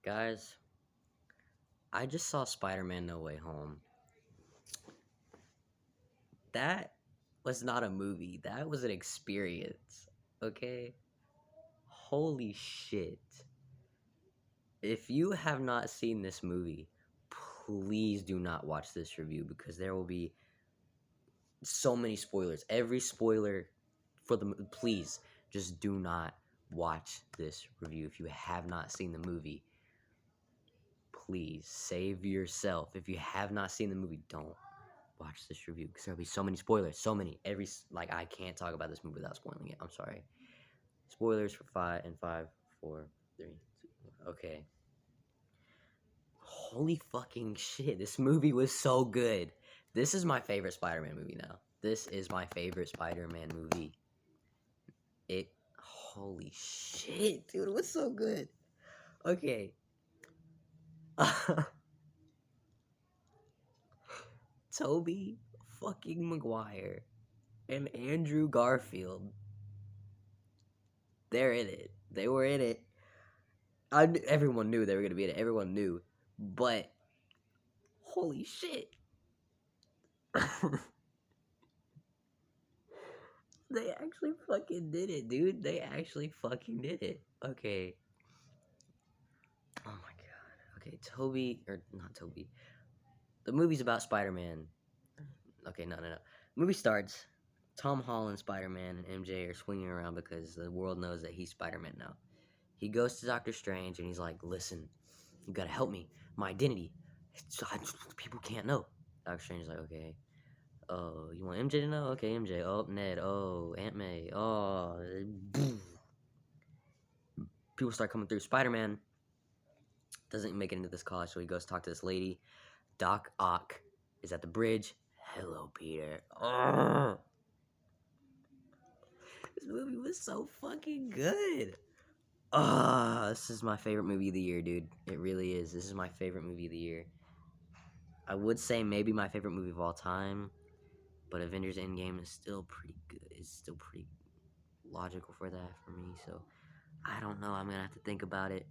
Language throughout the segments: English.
Guys, I just saw Spider-Man No Way Home. That was not a movie. That was an experience. Okay? Holy shit. If you have not seen this movie, please do not watch this review because there will be so many spoilers. Every spoiler for the please just do not watch this review if you have not seen the movie. Please save yourself. If you have not seen the movie, don't watch this review because there'll be so many spoilers. So many. I can't talk about this movie without spoiling it. I'm sorry. Spoilers for 5, 4, 3, 2, 1. Okay. Holy fucking shit. This movie was so good. This is my favorite Spider-Man movie now. This is my favorite Spider-Man movie. Holy shit, dude. It was so good. Okay. Toby fucking Maguire and Andrew Garfield. They're in it. They were in it. Everyone knew they were gonna be in it. Everyone knew, but holy shit, they actually fucking did it, dude. They actually fucking did it. Okay. Oh my god. Okay, Toby or not Toby. The movie's about Spider-Man. Okay, no. Movie starts. Tom Holland, Spider-Man, and MJ are swinging around because the world knows that he's Spider-Man now. He goes to Doctor Strange and he's like, "Listen, you gotta help me. My identity. People can't know." Doctor Strange is like, "Okay. Oh, you want MJ to know? Okay, MJ. Oh, Ned. Oh, Aunt May. Oh." People start coming through. Spider-Man doesn't make it into this college, so he goes talk to this lady. Doc Ock is at the bridge. "Hello, Peter." Oh. This movie was so fucking good. This is my favorite movie of the year, dude. It really is. This is my favorite movie of the year. I would say maybe my favorite movie of all time, but Avengers Endgame is still pretty good. It's still pretty logical for that for me, so I don't know. I'm gonna have to think about it.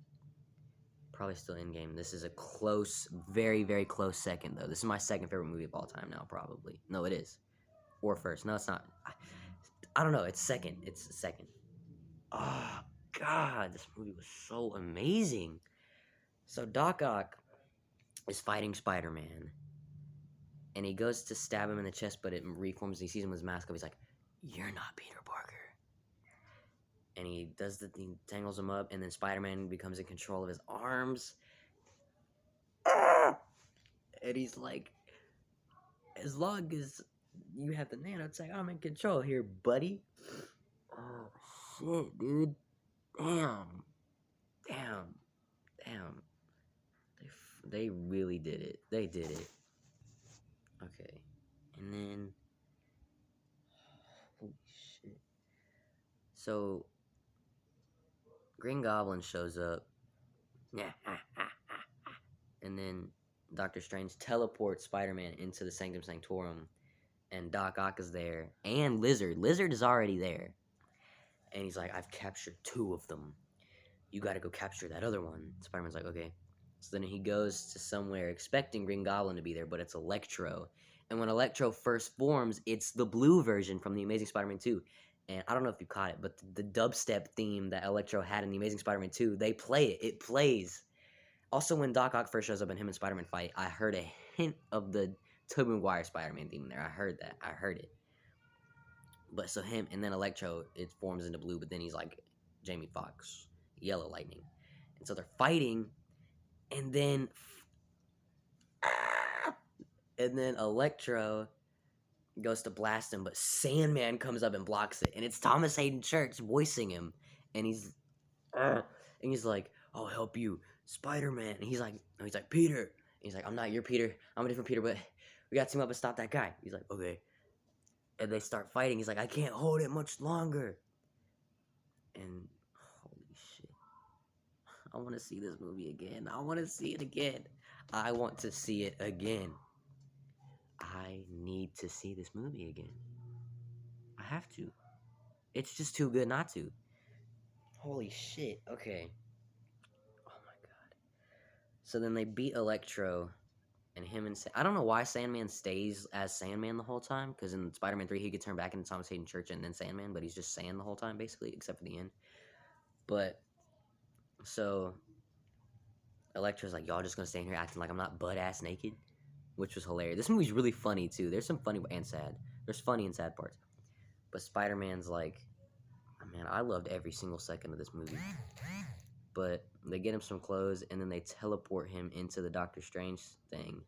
Probably still Endgame. This is a close, very, very close second, though. This is my second favorite movie of all time now, probably. No, it is. Or first. No, it's not. I don't know. It's second. It's second. Oh, God. This movie was so amazing. So Doc Ock is fighting Spider-Man, and he goes to stab him in the chest, but it reforms. He sees him with his mask up. He's like, "You're not Peter Parker." And he tangles him up, and then Spider-Man becomes in control of his arms. And he's like, "As long as you have the nanotech, I'm in control here, buddy." Oh, shit, dude. Damn. They really did it. They did it. Okay. And then, holy shit. So, Green Goblin shows up. And then Doctor Strange teleports Spider-Man into the Sanctum Sanctorum. And Doc Ock is there. And Lizard. Lizard is already there. And he's like, "I've captured 2 of them. You gotta go capture that other one." Spider-Man's like, "Okay." So then he goes to somewhere expecting Green Goblin to be there, but it's Electro. And when Electro first forms, it's the blue version from The Amazing Spider-Man 2. And I don't know if you caught it, but the dubstep theme that Electro had in The Amazing Spider-Man 2, they play it. It plays. Also, when Doc Ock first shows up and him and Spider-Man fight, I heard a hint of the Tobey Maguire Spider-Man theme in there. I heard that. I heard it. But so him, and then Electro, it forms into blue, but then he's like Jamie Foxx, Yellow Lightning. And so they're fighting, and then Electro goes to blast him, but Sandman comes up and blocks it, and it's Thomas Hayden Church voicing him, and he's like, "I'll help you, Spider-Man." And he's like, "Peter." And he's like, "I'm not your Peter. I'm a different Peter, but we got to team up and stop that guy." He's like, "Okay." And they start fighting. He's like, "I can't hold it much longer." And holy shit, I want to see this movie again. I want to see it again. I want to see it again. I need to see this movie again. I have to. It's just too good not to. Holy shit. Okay. Oh my god. So then they beat Electro, and him and I don't know why Sandman stays as Sandman the whole time, because in Spider-Man 3 he could turn back into Thomas Hayden Church and then Sandman, but he's just Sand the whole time basically, except for the end. But so Electro's like, y'all just gonna stand here acting like I'm not butt ass naked, which was hilarious. This movie's really funny too. There's some funny and sad. There's funny and sad parts. But Spider-Man's like, oh, man, I loved every single second of this movie. But they get him some clothes and then they teleport him into the Doctor Strange thing.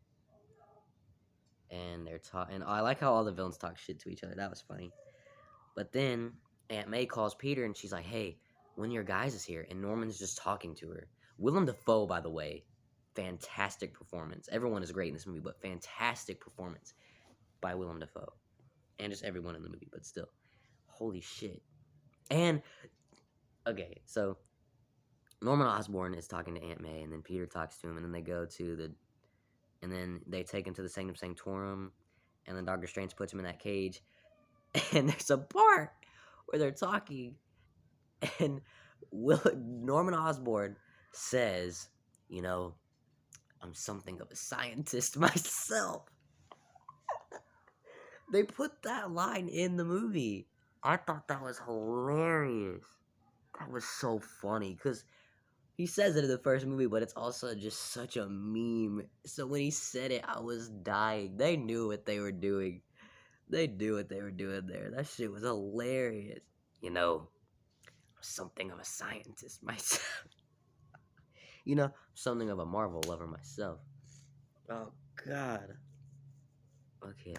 And they're talking. And I like how all the villains talk shit to each other. That was funny. But then Aunt May calls Peter and she's like, hey, one of your guys is here. And Norman's just talking to her. Willem Dafoe, by the way, fantastic performance. Everyone is great in this movie, but fantastic performance by Willem Dafoe. And just everyone in the movie, but still. Holy shit. And, okay, so Norman Osborn is talking to Aunt May, and then Peter talks to him, and then they go to the, and then they take him to the Sanctum Sanctorum, and then Doctor Strange puts him in that cage, and there's a part where they're talking, and Norman Osborn says, you know, I'm something of a scientist myself. They put that line in the movie. I thought that was hilarious. That was so funny, because he says it in the first movie, but it's also just such a meme. So when he said it, I was dying. They knew what they were doing. They knew what they were doing there. That shit was hilarious. You know, I'm something of a scientist myself. You know, something of a Marvel lover myself. Oh, God. Okay.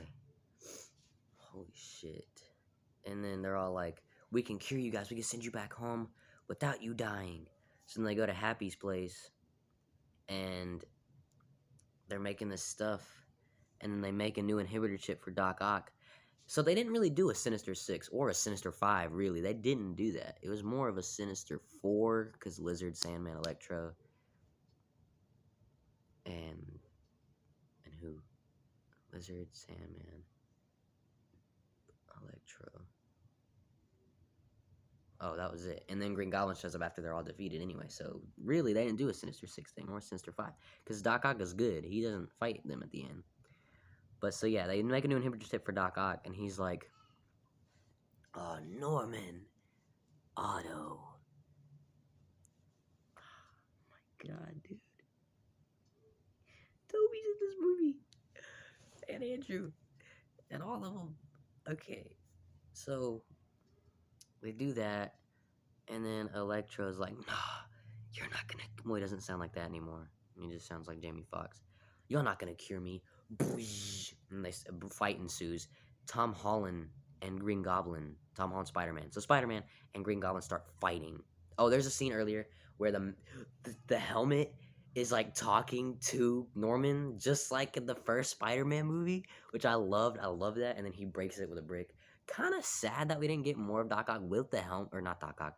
Holy shit. And then they're all like, we can cure you guys. We can send you back home without you dying. So then they go to Happy's place. And they're making this stuff. And then they make a new inhibitor chip for Doc Ock. So they didn't really do a Sinister 6 or a Sinister 5, really. They didn't do that. It was more of a Sinister 4, because Lizard, Sandman, Electro, and who? Lizard, Sandman, Electro. Oh, that was it. And then Green Goblin shows up after they're all defeated anyway. So really, they didn't do a Sinister 6 thing or a Sinister 5. Because Doc Ock is good. He doesn't fight them at the end. But so yeah, they make a new inhibitor chip for Doc Ock, and he's like, oh, Norman, Otto. Oh my God, dude. Toby's in this movie. And Andrew. And all of them. Okay. So, they do that. And then Electro's like, nah, you're not gonna. Well, he doesn't sound like that anymore. He just sounds like Jamie Foxx. You're not gonna cure me. And a fight ensues. Tom Holland and Green Goblin. Tom Holland, Spider-Man. So Spider-Man and Green Goblin start fighting. Oh, there's a scene earlier where the helmet is like talking to Norman, just like in the first Spider-Man movie, which I loved. I love that. And then he breaks it with a brick. Kind of sad that we didn't get more of Doc Ock with the helmet, or not Doc Ock.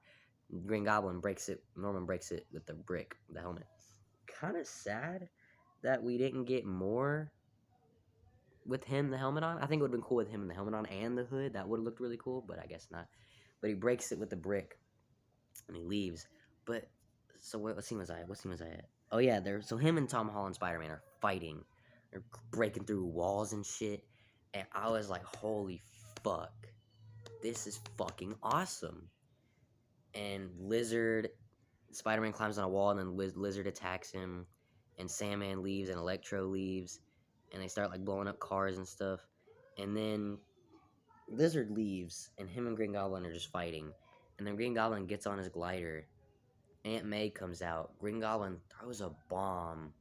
Green Goblin breaks it. Norman breaks it with the brick, the helmet. Kind of sad that we didn't get more with him, the helmet on. I think it would have been cool with him and the helmet on and the hood. That would have looked really cool, but I guess not. But he breaks it with the brick, and he leaves. But so what scene was I at? What scene was I at? Oh yeah, so him and Tom Holland Spider-Man are fighting. They're breaking through walls and shit. And I was like, holy fuck. This is fucking awesome. And Spider-Man climbs on a wall, and then Lizard attacks him. And Sandman leaves, and Electro leaves. And they start like blowing up cars and stuff. And then Lizard leaves, and him and Green Goblin are just fighting. And then Green Goblin gets on his glider. Aunt May comes out. Green Goblin throws a bomb.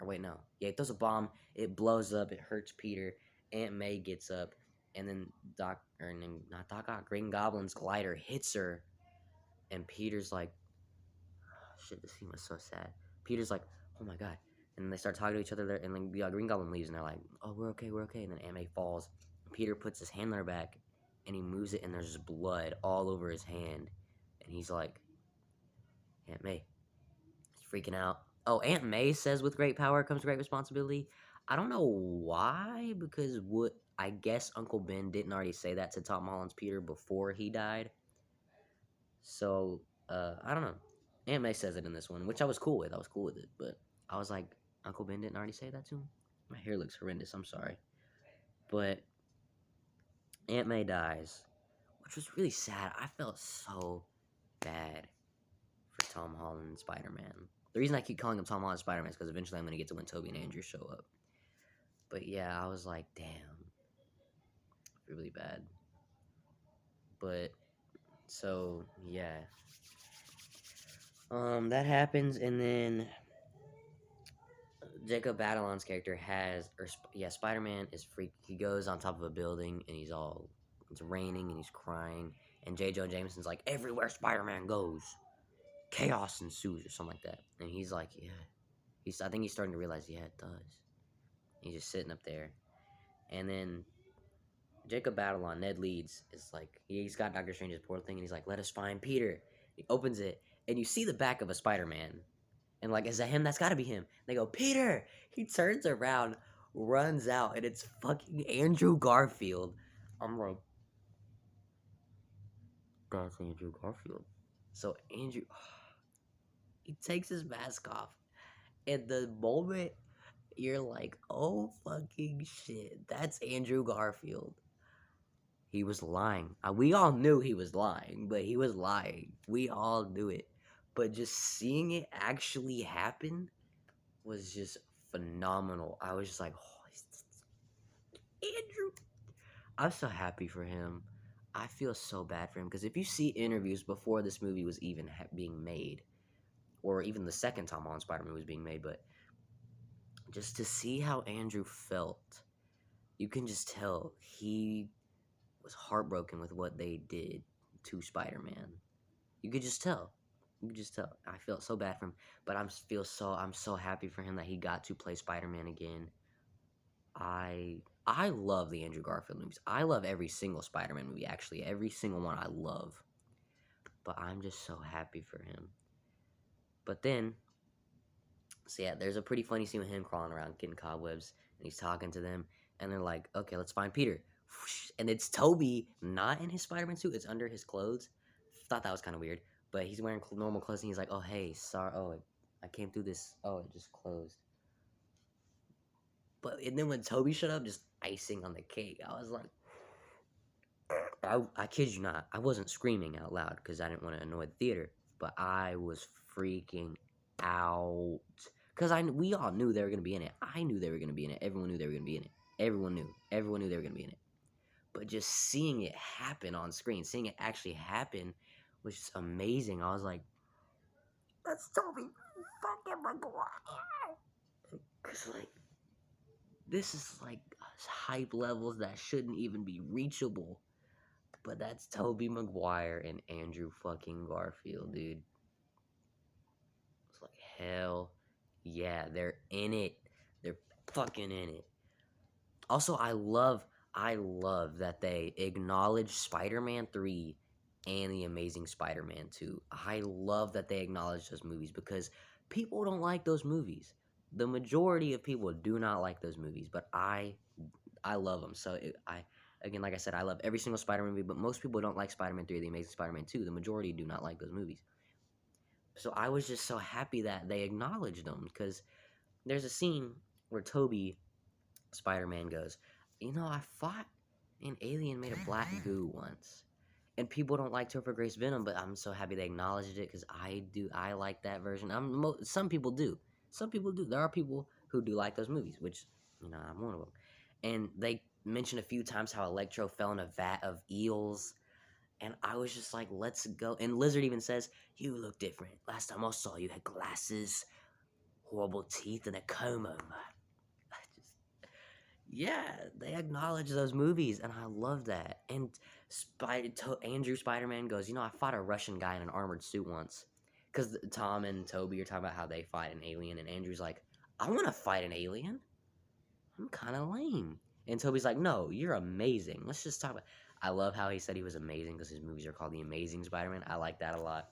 Or wait, no. Yeah, he throws a bomb. It blows up. It hurts Peter. Aunt May gets up. And then not Doc Ock, Green Goblin's glider hits her. And Peter's like, oh, shit, this scene was so sad. Peter's like, oh my God. And then they start talking to each other there. And then Green Goblin leaves. And they're like, oh, we're okay, we're okay. And then Aunt May falls. Peter puts his hand on her back. And he moves it. And there's just blood all over his hand. And he's like, Aunt May. He's freaking out. Oh, Aunt May says with great power comes great responsibility. I don't know why, because I guess Uncle Ben didn't already say that to Tom Holland's Peter before he died. So, I don't know. Aunt May says it in this one, which I was cool with. I was cool with it, but I was like, Uncle Ben didn't already say that to him? My hair looks horrendous. I'm sorry. But Aunt May dies, which was really sad. I felt so bad for Tom Holland and Spider-Man. The reason I keep calling him Tom Holland Spider-Man is because eventually I'm going to get to when Tobey and Andrew show up. But yeah, I was like, damn, really bad. But so yeah, that happens, and then Jacob Batalon's character Spider-Man is freak. He goes on top of a building, and it's raining, and he's crying, and J. Jonah Jameson's like, everywhere Spider-Man goes, chaos ensues, or something like that, and he's like, yeah, I think he's starting to realize, yeah, it does. He's just sitting up there, and then Jacob Batalon, Ned Leeds, is like, he's got Doctor Strange's portal thing, and he's like, let us find Peter. He opens it, and you see the back of a Spider-Man. And like, is that him? That's gotta be him. They go, Peter! He turns around, runs out, and it's fucking Andrew Garfield. I'm like, that's Andrew Garfield. So Andrew, he takes his mask off. And the moment you're like, oh fucking shit, that's Andrew Garfield. He was lying. We all knew he was lying, but he was lying. We all knew it. But just seeing it actually happen was just phenomenal. I was just like, oh, Andrew. I'm so happy for him. I feel so bad for him because if you see interviews before this movie was even being made, or even the second Tom Holland Spider-Man was being made, but just to see how Andrew felt, you can just tell he was heartbroken with what they did to Spider-Man. You could just tell. You could just tell. I felt so bad for him, but I'm so happy for him that he got to play Spider-Man again. I love the Andrew Garfield movies. I love every single Spider-Man movie, actually. Every single one I love. But I'm just so happy for him. But then, so yeah, there's a pretty funny scene with him crawling around, getting cobwebs, and he's talking to them, and they're like, okay, let's find Peter. And it's Tobey, not in his Spider-Man suit, it's under his clothes. Thought that was kind of weird, but he's wearing normal clothes, and he's like, oh, hey, sorry, I came through this, it just closed. And then when Tobey showed up, just icing on the cake, I was like, I kid you not, I wasn't screaming out loud because I didn't want to annoy the theater, but I was freaking out because we all knew they were gonna be in it. I knew they were gonna be in it. Everyone knew they were gonna be in it. Everyone knew they were gonna be in it. But just seeing it happen on screen, seeing it actually happen, was just amazing. I was like, "That's Tobey fucking Maguire," because like this is like hype levels that shouldn't even be reachable. But that's Tobey Maguire and Andrew fucking Garfield, dude. It's like, hell yeah, they're in it. They're fucking in it. Also, I love that they acknowledge Spider-Man 3 and The Amazing Spider-Man 2. I love that they acknowledge those movies because people don't like those movies. The majority of people do not like those movies, but I love them. So again, like I said, I love every single Spider-Man movie, but most people don't like Spider-Man 3 or The Amazing Spider-Man 2. The majority do not like those movies. So I was just so happy that they acknowledged them because there's a scene where Tobey Spider-Man goes, I fought an alien made of black goo once. And people don't like Topher Grace Venom, but I'm so happy they acknowledged it because I like that version. Some people do. Some people do. There are people who do like those movies, which, I'm one of them. And they mentioned a few times how Electro fell in a vat of eels. And I was just like, let's go. And Lizard even says, you look different. Last time I saw you had glasses, horrible teeth, and a comb over. Yeah, they acknowledge those movies, and I love that. And Andrew Spider-Man goes, I fought a Russian guy in an armored suit once. Because Tom and Toby are talking about how they fight an alien, and Andrew's like, I want to fight an alien. I'm kind of lame. And Toby's like, no, you're amazing. Let's just talk about... I love how he said he was amazing because his movies are called The Amazing Spider-Man. I like that a lot.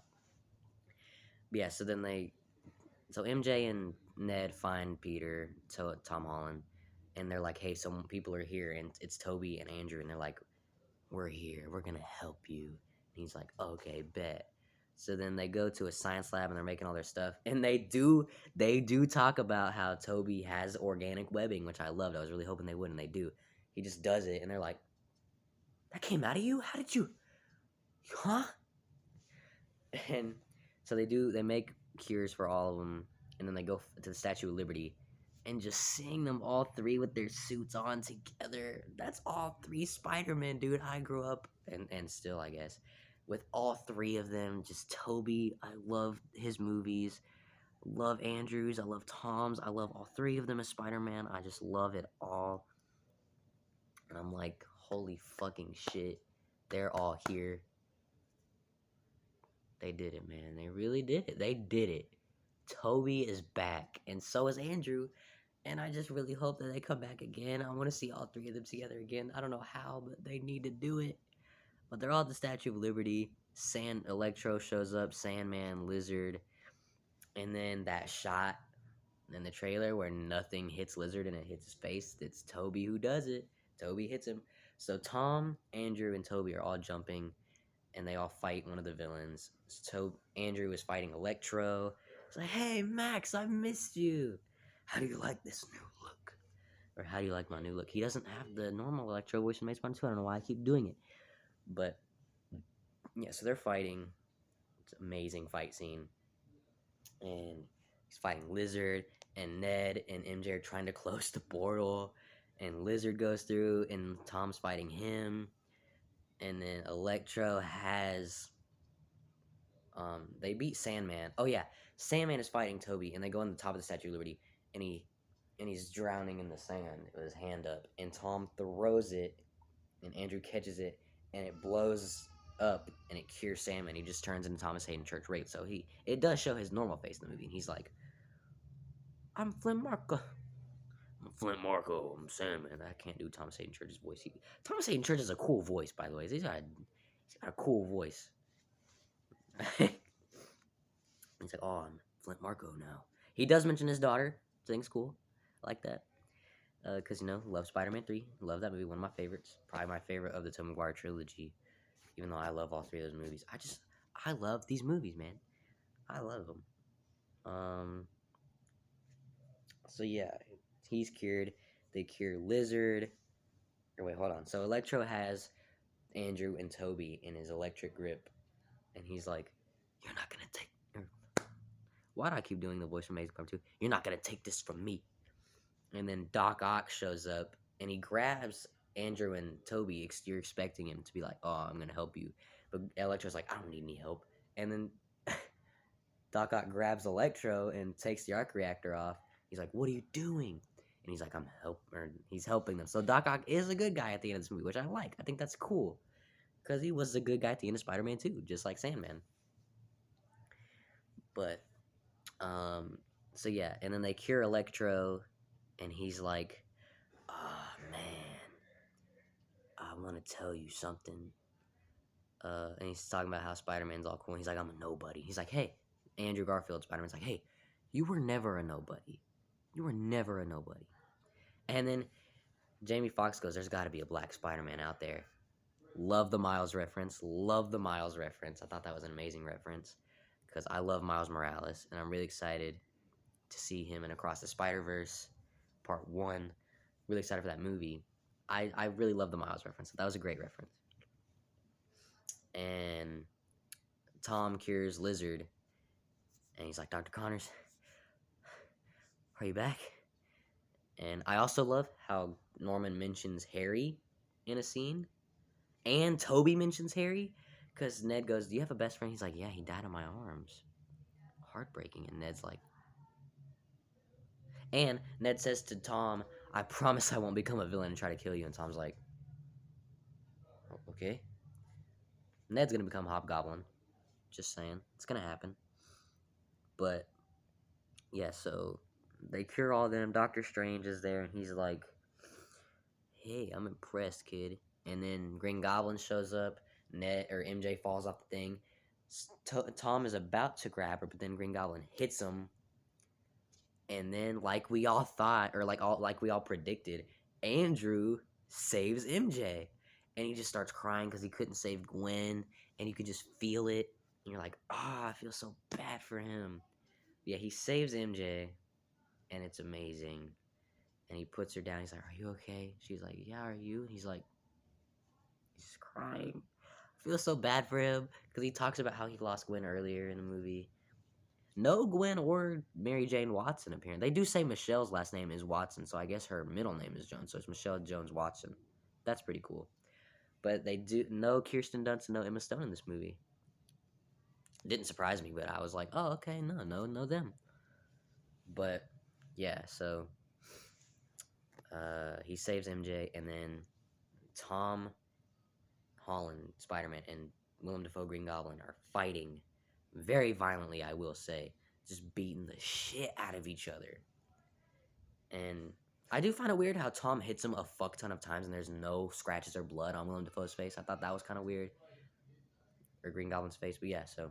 But yeah, so MJ and Ned find Peter, Tom Holland, and they're like, hey, some people are here, and it's Toby and Andrew, and they're like, we're here, we're gonna help you. And he's like, okay, bet. So then they go to a science lab and they're making all their stuff, and they do talk about how Toby has organic webbing, which I loved. I was really hoping they would, and they do. He just does it, and they're like, "That came out of you? How did you? Huh?" And so they make cures for all of them, and then they go to the Statue of Liberty, and just seeing them all three with their suits on together. That's all three Spider-Man, dude. I grew up, and still, I guess, with all three of them. Just Toby, I love his movies. Love Andrews, I love Tom's, I love all three of them as Spider-Man. I just love it all. And I'm like, holy fucking shit. They're all here. They did it, man. They really did it. They did it. Toby is back, and so is Andrew. And I just really hope that they come back again. I want to see all three of them together again. I don't know how, but they need to do it. But they're all at the Statue of Liberty. Electro shows up, Sandman, Lizard, and then that shot in the trailer where nothing hits Lizard and it hits his face. It's Toby who does it. Toby hits him. So Tom, Andrew, and Toby are all jumping, and they all fight one of the villains. So Andrew is fighting Electro. It's like, hey, Max, I missed you. How do you like this new look? Or how do you like my new look? He doesn't have the normal Electro voice in Maze Runner 2. I don't know why I keep doing it. But, yeah, so they're fighting. It's an amazing fight scene. And he's fighting Lizard, and Ned and MJ are trying to close the portal. And Lizard goes through, and Tom's fighting him. And then Electro has... they beat Sandman. Oh, yeah. Sandman is fighting Toby, and they go on the top of the Statue of Liberty, and he's drowning in the sand with his hand up. And Tom throws it, and Andrew catches it, and it blows up, and it cures Sandman. He just turns into Thomas Hayden Church Wraith. So it does show his normal face in the movie, and he's like, I'm Flint Marco. I'm Flint Marco. I'm Sandman. I can't do Thomas Hayden Church's voice. Thomas Hayden Church has a cool voice, by the way. He's got a cool voice. He's like, oh, I'm Flint Marco now. He does mention his daughter. Thing's cool. I like that. Because, love Spider-Man 3. Love that movie. One of my favorites. Probably my favorite of the Tobey Maguire trilogy. Even though I love all three of those movies. I love these movies, man. I love them. So, yeah. He's cured. They cure Lizard. Or wait, hold on. So, Electro has Andrew and Toby in his electric grip. And he's like, you're not going to take... Why do I keep doing the voice from Amazing Spider-Man 2? You're not going to take this from me. And then Doc Ock shows up, and he grabs Andrew and Toby. You're expecting him to be like, oh, I'm going to help you. But Electro's like, I don't need any help. And then Doc Ock grabs Electro and takes the arc reactor off. He's like, what are you doing? And he's like, he's helping them. So Doc Ock is a good guy at the end of this movie, which I like. I think that's cool. Because he was a good guy at the end of Spider-Man 2, just like Sandman. But, so yeah, and then they cure Electro, and he's like, oh, man, I want to tell you something. And he's talking about how Spider-Man's all cool, and he's like, I'm a nobody. He's like, hey, Andrew Garfield, Spider-Man's like, hey, you were never a nobody. You were never a nobody. And then Jamie Foxx goes, there's got to be a black Spider-Man out there. Love the Miles reference. Love the Miles reference. I thought that was an amazing reference. Because I love Miles Morales, and I'm really excited to see him in Across the Spider-Verse Part 1. Really excited for that movie. I really love the Miles reference. That was a great reference. And Tom cures Lizard, and he's like, Dr. Connors, are you back? And I also love how Norman mentions Harry in a scene, and Toby mentions Harry, because Ned goes, do you have a best friend? He's like, yeah, he died in my arms. Heartbreaking. And Ned's like... And Ned says to Tom, I promise I won't become a villain and try to kill you. And Tom's like, okay. Ned's going to become Hobgoblin. Just saying. It's going to happen. But, yeah, so they cure all of them. Doctor Strange is there, and he's like, hey, I'm impressed, kid. And then Green Goblin shows up. MJ falls off the thing. Tom is about to grab her, but then Green Goblin hits him. And then, like we all thought, or like we all predicted, Andrew saves MJ. And he just starts crying because he couldn't save Gwen, and you could just feel it. And you're like, I feel so bad for him. Yeah, he saves MJ, and it's amazing. And he puts her down. He's like, are you okay? She's like, yeah, are you? And he's like, he's crying. I feel so bad for him because he talks about how he lost Gwen earlier in the movie. No Gwen or Mary Jane Watson appearing. They do say Michelle's last name is Watson, so I guess her middle name is Jones. So it's Michelle Jones Watson. That's pretty cool. But they do no Kirsten Dunst and no Emma Stone in this movie. Didn't surprise me, but I was like, oh, okay, no them. But yeah, so he saves MJ, and then Tom Holland, Spider-Man, and Willem Dafoe, Green Goblin, are fighting very violently, I will say, just beating the shit out of each other. And I do find it weird how Tom hits him a fuck ton of times and there's no scratches or blood on Willem Dafoe's face. I thought that was kind of weird. Or Green Goblin's face, but yeah, so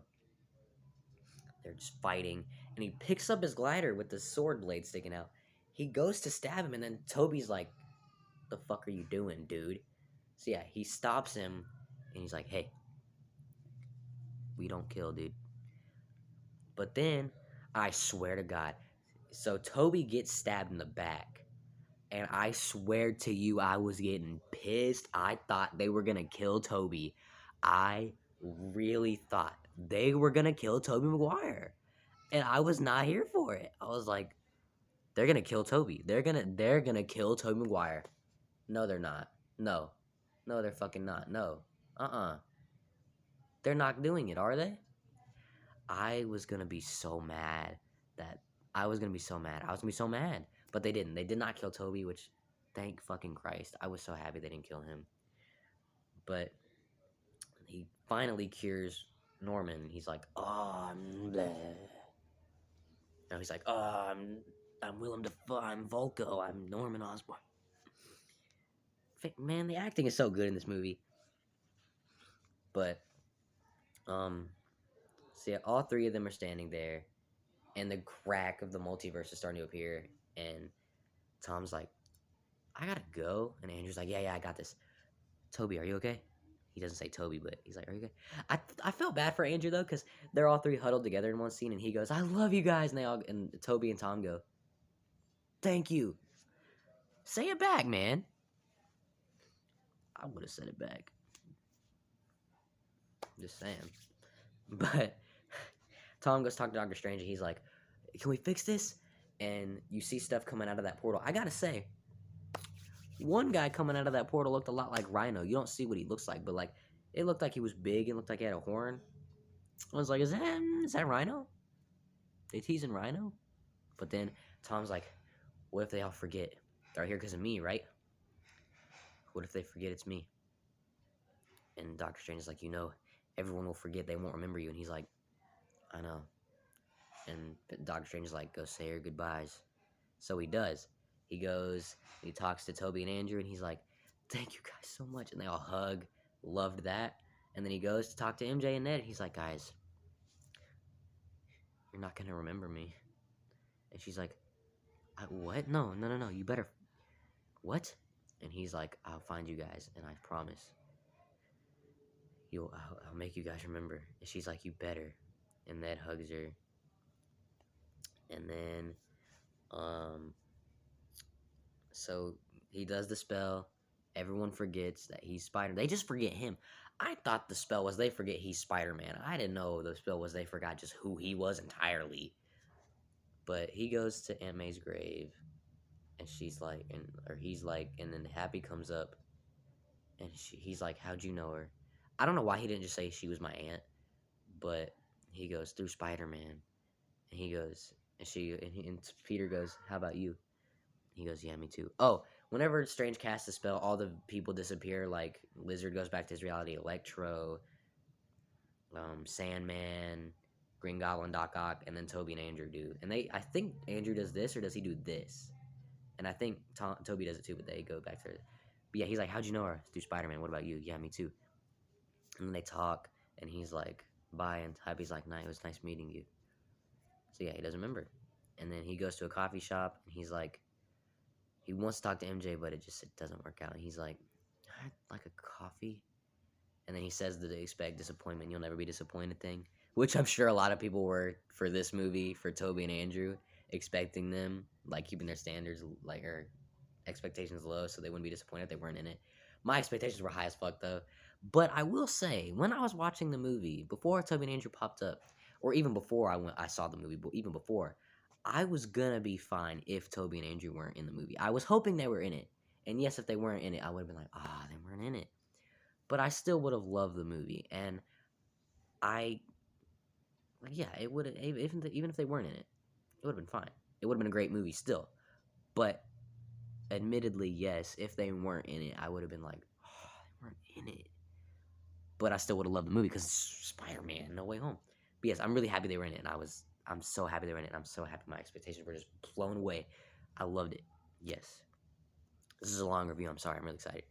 they're just fighting, and he picks up his glider with the sword blade sticking out. He goes to stab him, and then Toby's like, the fuck are you doing, dude? So yeah, he stops him, and he's like, hey, we don't kill, dude. But then, I swear to God, so Toby gets stabbed in the back, and I swear to you, I was getting pissed. I thought they were gonna kill Toby. I really thought they were gonna kill Toby Maguire. And I was not here for it. I was like, they're gonna kill Toby. They're gonna kill Toby Maguire. No, they're not. No. No, they're fucking not. No. They're not doing it, are they? I was gonna be so mad that I was gonna be so mad. I was gonna be so mad. But they didn't. They did not kill Toby, which thank fucking Christ. I was so happy they didn't kill him. But he finally cures Norman. He's like, oh, I'm bleh. Now he's like, oh, I'm Willem Dafoe, I'm Volko, I'm Norman Osborn. Man, the acting is so good in this movie. But, so yeah, all three of them are standing there, and the crack of the multiverse is starting to appear, and Tom's like, I gotta go, and Andrew's like, yeah, I got this. Toby, are you okay? He doesn't say Toby, but he's like, are you okay? I felt bad for Andrew, though, because they're all three huddled together in one scene, and he goes, I love you guys, and Toby and Tom go, thank you. Say it back, man. I would have said it back. Just saying. But Tom goes talk to Doctor Strange, and he's like, can we fix this? And you see stuff coming out of that portal. I gotta say, one guy coming out of that portal looked a lot like Rhino. You don't see what he looks like, but like it looked like he was big and looked like he had a horn. I was like, is that Rhino? They teasing Rhino? But then Tom's like, what if they all forget? They're here because of me, right? What if they forget it's me? And Doctor Strange is like, everyone will forget. They won't remember you. And he's like, I know. And Doctor Strange is like, go say your goodbyes. So he does. He goes, he talks to Toby and Andrew, and he's like, thank you guys so much. And they all hug. Loved that. And then he goes to talk to MJ and Ned. And he's like, guys, you're not going to remember me. And she's like, what? No. You better. What? And he's like, I'll find you guys, and I promise. I'll make you guys remember. And she's like, you better. And Ned hugs her. And then, so he does the spell. Everyone forgets that he's Spider. They just forget him. I thought the spell was they forget he's Spider-Man. I didn't know the spell was they forgot just who he was entirely. But he goes to Aunt May's grave, and she's like, he's like, and then Happy comes up, and he's like, how'd you know her? I don't know why he didn't just say she was my aunt, but he goes, through Spider-Man. And he goes, and Peter goes, how about you? He goes, yeah, me too. Oh, whenever Strange casts a spell, all the people disappear. Like, Lizard goes back to his reality, Electro, Sandman, Green Goblin, Doc Ock, and then Toby and Andrew do. And I think Andrew does this, or does he do this? And I think Toby does it too, but they go back to it. But yeah, he's like, how'd you know her? Through Spider-Man. What about you? Yeah, me too. And then they talk, and he's like, bye, and Happy's like, it was nice meeting you. So yeah, he doesn't remember. And then he goes to a coffee shop, and he's like, he wants to talk to MJ, but it doesn't work out. And he's like, I'd like a coffee. And then he says the expect disappointment, you'll never be disappointed thing. which I'm sure a lot of people were for this movie for Toby and Andrew, expecting them like keeping their standards like or expectations low so they wouldn't be disappointed if they weren't in it. My expectations were high as fuck though. But I will say, when I was watching the movie, before Toby and Andrew popped up, or even before I saw the movie, but even before, I was gonna be fine if Toby and Andrew weren't in the movie. I was hoping they were in it. And yes, if they weren't in it, I would have been like, they weren't in it. But I still would have loved the movie. And I like yeah, it would even if they weren't in it, it would have been fine. It would have been a great movie still. But admittedly, yes, if they weren't in it, I would have been like, they weren't in it. But I still would have loved the movie because it's Spider-Man, No Way Home. But yes, I'm really happy they were in it, and I'm so happy they were in it. And I'm so happy my expectations were just blown away. I loved it. Yes. This is a long review. I'm sorry. I'm really excited.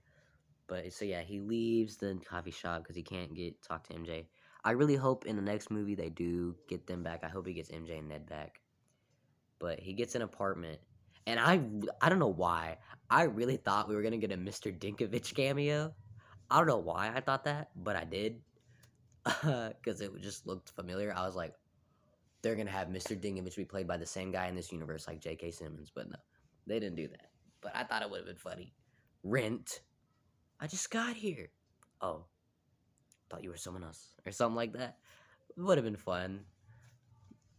But so yeah, he leaves the coffee shop because he can't talk to MJ. I really hope in the next movie they do get them back. I hope he gets MJ and Ned back. But he gets an apartment, and I don't know why. I really thought we were gonna get a Mr. Dinkovich cameo. I don't know why I thought that, but I did, because it just looked familiar. I was like, they're gonna have Mr. Dinkovich be played by the same guy in this universe, like J.K. Simmons, but no, they didn't do that. But I thought it would have been funny. Rent. I just got here. Oh, thought you were someone else or something like that. Would have been fun.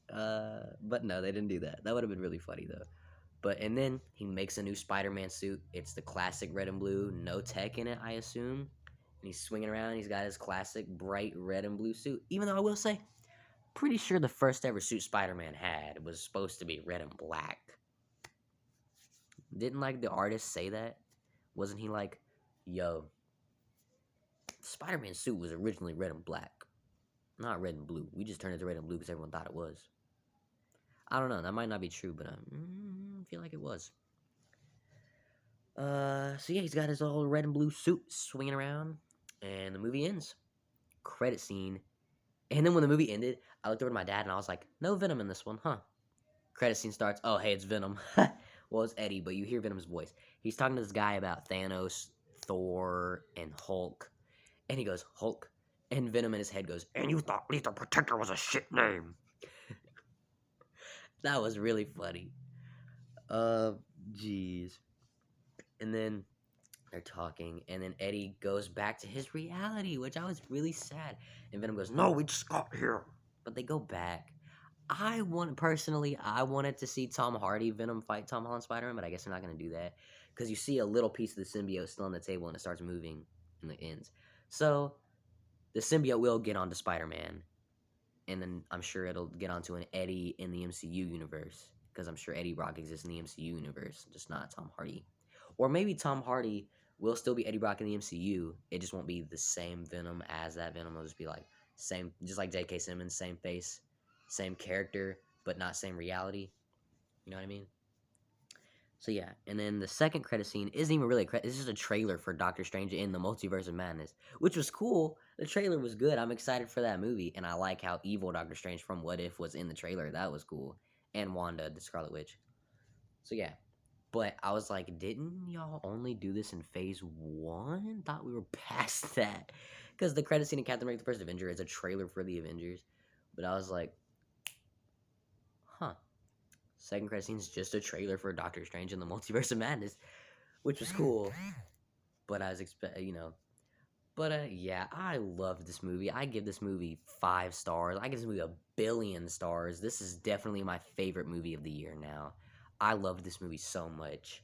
But no, they didn't do that. That would have been really funny though. And then he makes a new Spider-Man suit. It's the classic red and blue, no tech in it, I assume. And he's swinging around. He's got his classic bright red and blue suit. Even though I will say, pretty sure the first ever suit Spider-Man had was supposed to be red and black. Didn't like the artist say that? Wasn't he like, yo, Spider-Man suit was originally red and black, not red and blue. We just turned it to red and blue because everyone thought it was. I don't know. That might not be true, but I feel like it was. So yeah, he's got his old red and blue suit swinging around, and the movie ends. Credit scene. And then when the movie ended, I looked over to my dad and I was like, no Venom in this one, huh? Credit scene starts. Oh, hey, it's Venom. Well, it's Eddie, but you hear Venom's voice. He's talking to this guy about Thanos, Thor, and Hulk. And he goes, Hulk. And Venom in his head goes, and you thought Lethal Protector was a shit name. That was really funny. Jeez. And then they're talking, and then Eddie goes back to his reality, which I was really sad. And Venom goes, no, we just got here. But they go back. I wanted to see Tom Hardy Venom fight Tom Holland Spider-Man, but I guess they're not going to do that. Because you see a little piece of the symbiote still on the table, and it starts moving, and it ends. So, the symbiote will get onto Spider-Man, and then I'm sure it'll get onto an Eddie in the MCU universe. Because I'm sure Eddie Brock exists in the MCU universe, just not Tom Hardy. Or maybe Tom Hardy will still be Eddie Brock in the MCU. It just won't be the same Venom as that Venom. It'll just be like same, just like J.K. Simmons, same face, same character, but not same reality. You know what I mean? So yeah, and then the second credit scene isn't even really a credit. It's just a trailer for Doctor Strange in the Multiverse of Madness, which was cool. The trailer was good. I'm excited for that movie, and I like how evil Doctor Strange from What If was in the trailer. That was cool, and Wanda, the Scarlet Witch. So yeah, but I was like, didn't y'all only do this in phase 1? Thought we were past that. Because the credit scene in Captain America the First Avenger is a trailer for the Avengers. But I was like, huh. Second credit scene is just a trailer for Doctor Strange in the Multiverse of Madness. Which was cool. But I was yeah, I loved this movie. I give this movie 5 stars. I give this movie 1,000,000,000 stars. This is definitely my favorite movie of the year now. I loved this movie so much.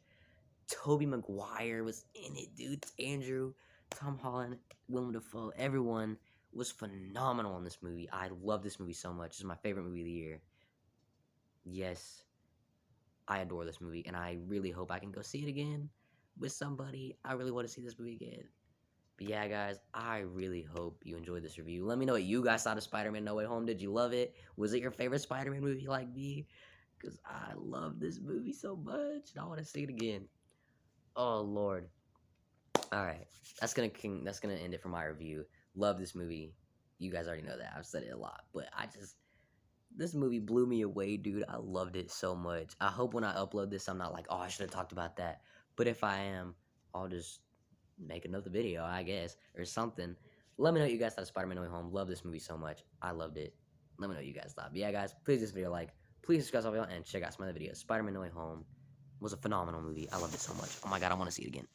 Tobey Maguire was in it, dude. Andrew, Tom Holland, Willem Dafoe, everyone was phenomenal in this movie. I love this movie so much. This is my favorite movie of the year. Yes, I adore this movie, and I really hope I can go see it again with somebody. I really want to see this movie again. But yeah, guys, I really hope you enjoyed this review. Let me know what you guys thought of Spider-Man No Way Home. Did you love it? Was it your favorite Spider-Man movie like me? Because I love this movie so much, and I want to see it again. Oh, Lord. Alright, that's gonna end it for my review. Love this movie. You guys already know that. I've said it a lot. But this movie blew me away, dude. I loved it so much. I hope when I upload this, I'm not like, oh, I should have talked about that. But if I am, I'll just make another video, I guess, or something. Let me know what you guys thought of Spider-Man No Way Home. Love this movie so much. I loved it. Let me know what you guys thought. But yeah, guys, please give this video a like. Please subscribe and check out some other videos. Spider-Man No Way Home was a phenomenal movie. I loved it so much. Oh my god, I want to see it again.